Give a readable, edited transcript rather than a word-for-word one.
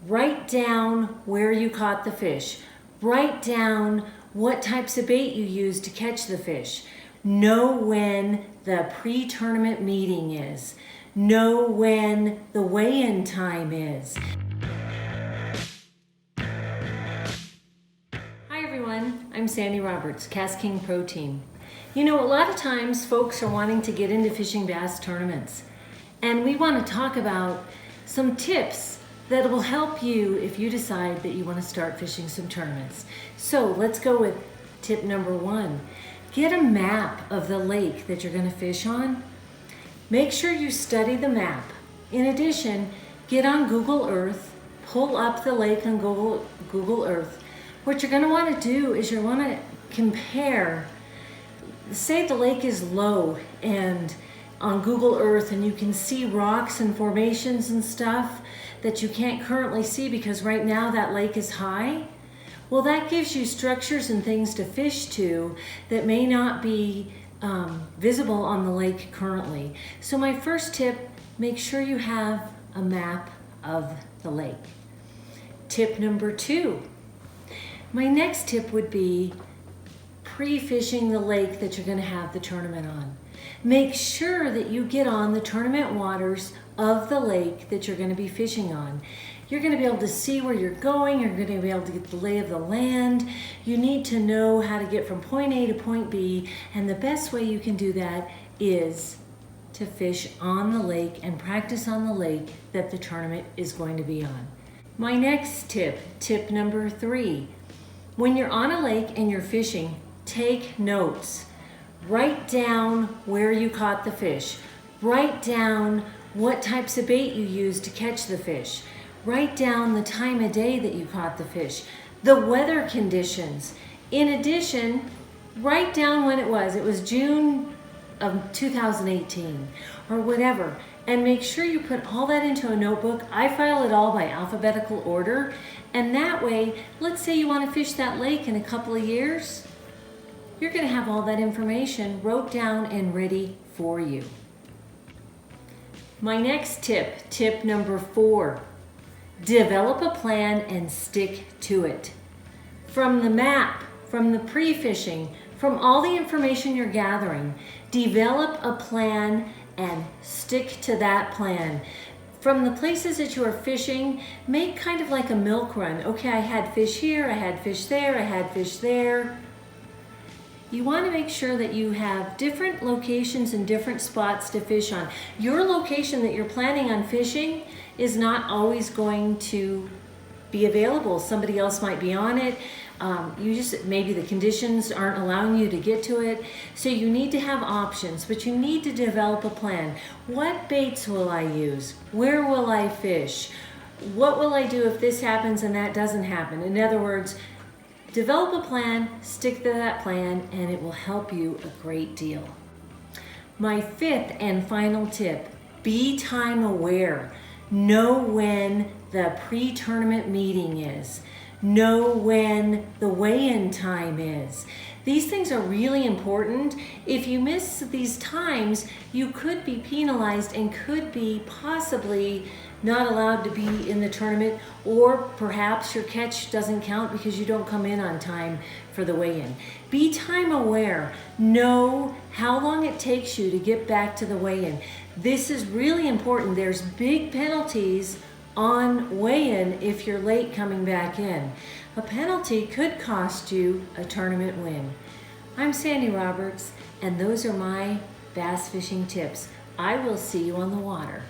Write down where you caught the fish. Write down what types of bait you used to catch the fish. Know when the pre-tournament meeting is. Know when the weigh-in time is. Hi everyone, I'm Sandi Roberts, KastKing Pro Team. You know, a lot of times folks are wanting to get into fishing bass tournaments, and we want to talk about some tips that will help you if you decide that you want to start fishing some tournaments. So let's go with tip number 1. Get a map of the lake that you're going to fish on. Make sure you study the map. In addition, get on Google Earth, pull up the lake on Google Earth. What you're going to want to do is you want to compare, say the lake is low and on Google Earth and you can see rocks and formations and stuff that you can't currently see because right now that lake is high. Well, that gives you structures and things to fish to that may not be visible on the lake currently. So my first tip, make sure you have a map of the lake. Tip number 2. My next tip would be pre-fishing the lake that you're going to have the tournament on. Make sure that you get on the tournament waters of the lake that you're going to be fishing on. You're going to be able to see where you're going. You're going to be able to get the lay of the land. You need to know how to get from point A to point B, and the best way you can do that is to fish on the lake and practice on the lake that the tournament is going to be on. My next tip, tip number 3. When you're on a lake and you're fishing, take notes. Write down where you caught the fish. Write down what types of bait you used to catch the fish. Write down the time of day that you caught the fish, the weather conditions. In addition, write down when it was. It was June of 2018 or whatever. And make sure you put all that into a notebook. I file it all by alphabetical order. And that way, let's say you want to fish that lake in a couple of years, you're going to have all that information wrote down and ready for you. My next tip, tip number 4, develop a plan and stick to it. From the map, from the pre-fishing, from all the information you're gathering, develop a plan and stick to that plan. From the places that you are fishing, make kind of like a milk run. Okay, I had fish here, I had fish there, I had fish there. You want to make sure that you have different locations and different spots to fish on. Your location that you're planning on fishing is not always going to be available. Somebody else might be on it. Maybe the conditions aren't allowing you to get to it. So you need to have options, but you need to develop a plan. What baits will I use? Where will I fish? What will I do if this happens and that doesn't happen? In other words, develop a plan, stick to that plan, and it will help you a great deal. My 5th and final tip, be time aware. Know when the pre-tournament meeting is. Know when the weigh-in time is. These things are really important. If you miss these times, you could be penalized and could be possibly not allowed to be in the tournament, or perhaps your catch doesn't count because you don't come in on time for the weigh-in. Be time aware. Know how long it takes you to get back to the weigh-in. This is really important. There's big penalties on weigh-in if you're late coming back in. A penalty could cost you a tournament win. I'm Sandi Roberts, and those are my bass fishing tips. I will see you on the water.